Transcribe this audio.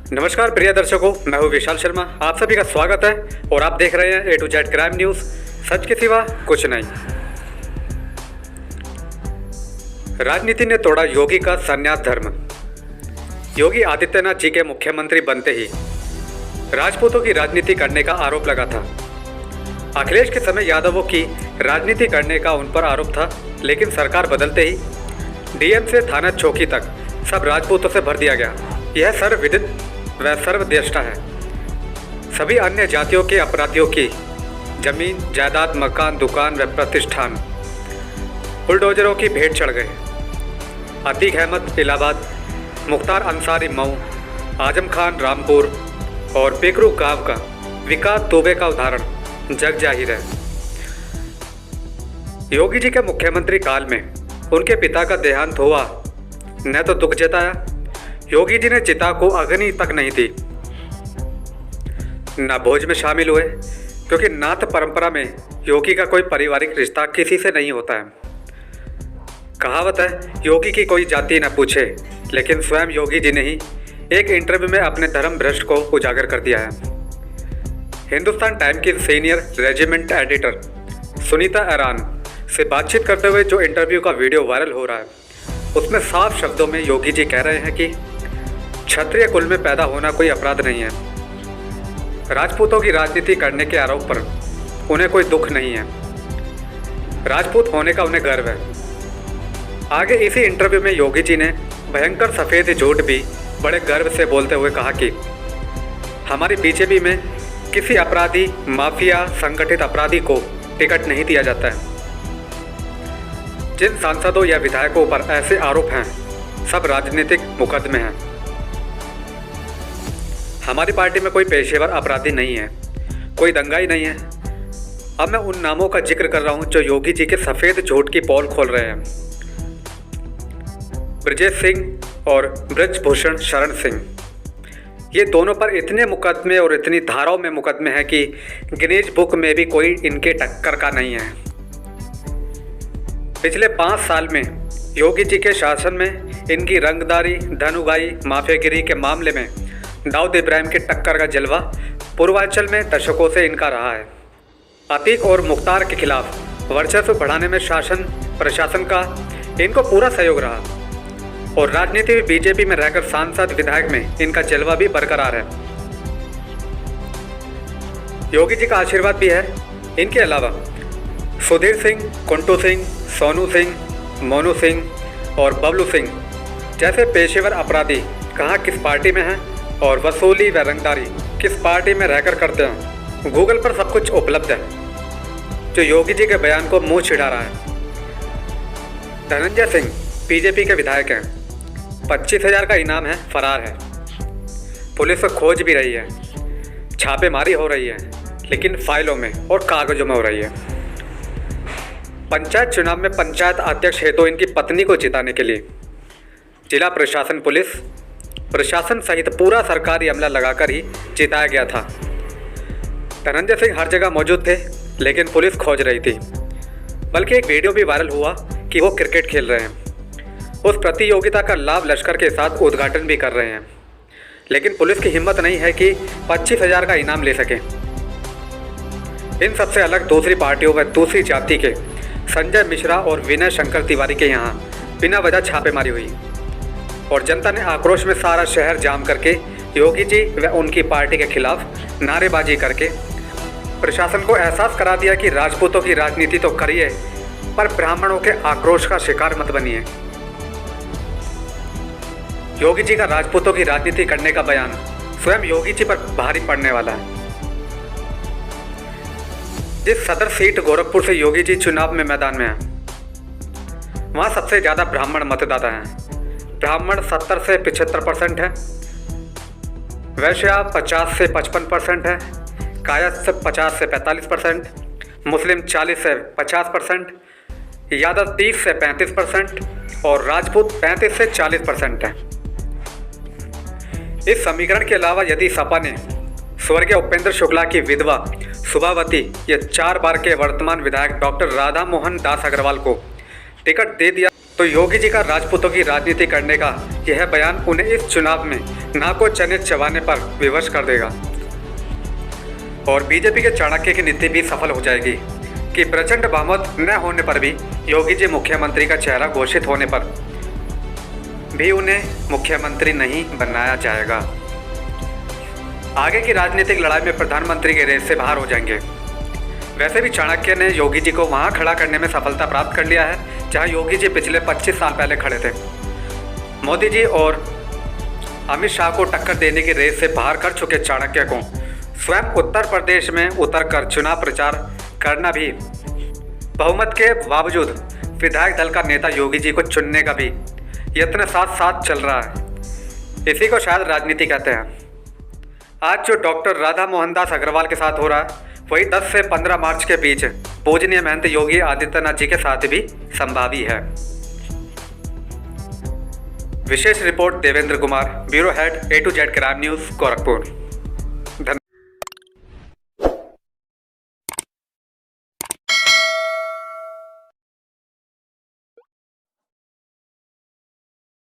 नमस्कार प्रिय दर्शकों, मैं हूं विशाल शर्मा। आप सभी का स्वागत है और आप देख रहे हैं A to Z crime news, सच के सिवा कुछ नहीं। राजनीति ने तोड़ा योगी का संन्यास धर्म। योगी आदित्यनाथ जी के मुख्यमंत्री बनते ही राजपूतों की राजनीति करने का आरोप लगा था। अखिलेश के समय यादवों की राजनीति करने का उन पर आरोप था, लेकिन सरकार बदलते ही डीएम से थाना चौकी तक सब राजपूतों से भर दिया गया। यह सर्वविदित व सर्वद्रष्टा है। सभी अन्य जातियों के अपराधियों की जमीन, जायदाद, मकान, दुकान व प्रतिष्ठान बुलडोजरों की भेंट चढ़ गए। अतीक अहमद इलाहाबाद, मुख्तार अंसारी मऊ, आजम खान रामपुर और पेकरू गांव का विकास दुबे का उदाहरण जग जाहिर है। योगी जी के मुख्यमंत्री काल में उनके पिता का देहांत हुआ न तो दुख जताया, योगी जी ने चिता को अग्नि तक नहीं दी, न भोज में शामिल हुए, क्योंकि नाथ परंपरा में योगी का कोई पारिवारिक रिश्ता किसी से नहीं होता है। कहावत है, योगी की कोई जाति न पूछे, लेकिन स्वयं योगी जी ने ही एक इंटरव्यू में अपने धर्म भ्रष्ट को उजागर कर दिया है। हिंदुस्तान टाइम की senior regiment editor Sunita Aran से बातचीत करते हुए जो इंटरव्यू का वीडियो वायरल हो रहा है, उसमें साफ शब्दों में योगी जी कह रहे हैं कि क्षत्रिय कुल में पैदा होना कोई अपराध नहीं है। राजपूतों की राजनीति करने के आरोप पर उन्हें कोई दुख नहीं है। राजपूत होने का उन्हें गर्व है। आगे इसी इंटरव्यू में योगी जी ने भयंकर सफ़ेद झूठ भी बड़े गर्व से बोलते हुए कहा कि हमारी बीजेपी में किसी अपराधी, माफिया, संगठित अपराधी को टिकट नहीं दिया जाता है। जिन सांसदों या विधायकों पर ऐसे आरोप हैं, सब राजनीतिक मुकदमे हैं। हमारी पार्टी में कोई पेशेवर अपराधी नहीं है, कोई दंगाई नहीं है। अब मैं उन नामों का जिक्र कर रहा हूं जो योगी जी के सफ़ेद झूठ की पोल खोल रहे हैं। ब्रजेश सिंह और ब्रजभूषण शरण सिंह, ये दोनों पर इतने मुकदमे और इतनी धाराओं में मुकदमे हैं कि गिनीज बुक में भी कोई इनके टक्कर का नहीं है। पिछले 5 साल में योगी जी के शासन में इनकी रंगदारी, धन उगाही, माफियागिरी के मामले में दाऊद इब्राहिम के टक्कर का जलवा पूर्वांचल में दशकों से इनका रहा है। अतीक और मुख्तार के खिलाफ वर्चस्व बढ़ाने में शासन प्रशासन का इनको पूरा सहयोग रहा और राजनीति में बीजेपी में रहकर सांसद विधायक में इनका जलवा भी बरकरार है। योगी जी का आशीर्वाद भी है। इनके अलावा सुधीर सिंह, कुंटू सिंह, सोनू सिंह, मोनू सिंह और बबलू सिंह जैसे पेशेवर अपराधी कहाँ किस पार्टी में हैं और वसूली व रंगदारी किस पार्टी में रहकर करते हैं, गूगल पर सब कुछ उपलब्ध है। जो योगी जी के बयान को मुंह छिड़ा रहा है। धनंजय सिंह बीजेपी के विधायक हैं, 25,000 का इनाम है, फरार है। पुलिस खोज भी रही है, छापेमारी हो रही है, लेकिन फाइलों में और कागजों में हो रही है। पंचायत चुनाव में पंचायत अध्यक्ष हेतु इनकी पत्नी को जिताने के लिए जिला प्रशासन, पुलिस प्रशासन सहित पूरा सरकारी अमला लगाकर ही जिताया गया था। धनंजय सिंह हर जगह मौजूद थे, लेकिन पुलिस खोज रही थी। बल्कि एक वीडियो भी वायरल हुआ कि वो क्रिकेट खेल रहे हैं। उस प्रतियोगिता का लाभ लश्कर के साथ उद्घाटन भी कर रहे हैं, लेकिन पुलिस की हिम्मत नहीं है कि 25,000 का इनाम ले सके। इन सबसे अलग दूसरी पार्टियों व दूसरी जाति के संजय मिश्रा और विनय शंकर तिवारी के यहाँ बिना वजह छापेमारी हुई और जनता ने आक्रोश में सारा शहर जाम करके योगी जी व उनकी पार्टी के खिलाफ नारेबाजी करके प्रशासन को एहसास करा दिया कि राजपूतों की राजनीति तो करिए, पर ब्राह्मणों के आक्रोश का शिकार मत बनिए। योगी जी का राजपूतों की राजनीति करने का बयान स्वयं योगी जी पर भारी पड़ने वाला है। जिस सदर सीट गोरखपुर से योगी जी चुनाव में मैदान में हैं, वहाँ सबसे ज़्यादा ब्राह्मण मतदाता हैं। ब्राह्मण 70 से 75% है, वैश्य 50 से 55% है, कायस्थ 50 से 45%, मुस्लिम 40 से 50%, यादव 30 से 35% और राजपूत 35 से 40% है। इस समीकरण के अलावा यदि सपा ने स्वर्गीय उपेंद्र शुक्ला की विधवा सुभावती ये 4 बार के वर्तमान विधायक डॉक्टर राधा मोहन दास अग्रवाल को टिकट दे दिया तो योगी जी का राजपूतों की राजनीति करने का यह बयान उन्हें इस चुनाव में नाको चने चबाने पर विवश कर देगा और बीजेपी के चाणक्य की नीति भी सफल हो जाएगी कि प्रचंड बहुमत न होने पर भी योगी जी मुख्यमंत्री का चेहरा घोषित होने पर भी उन्हें मुख्यमंत्री नहीं बनाया जाएगा। आगे की राजनीतिक लड़ाई में प्रधानमंत्री के रेस से बाहर हो जाएंगे। वैसे भी चाणक्य ने योगी जी को वहां खड़ा करने में सफलता प्राप्त कर लिया है जहां योगी जी पिछले 25 साल पहले खड़े थे। मोदी जी और अमित शाह को टक्कर देने की रेस से बाहर कर चुके चाणक्य को स्वयं उत्तर प्रदेश में उतरकर चुनाव प्रचार करना भी बहुमत के बावजूद विधायक दल का नेता योगी जी को चुनने का भी यत्न साथ साथ चल रहा है। इसी को शायद राजनीति कहते हैं। आज जो डॉक्टर राधा मोहनदास अग्रवाल के साथ हो रहा है वही 10 से 15 मार्च के बीच पूजनीय महंत योगी आदित्यनाथ जी के साथ भी संभावी है। विशेष report Devendra Kumar, bureau head A to Z crime news, Gorakhpur.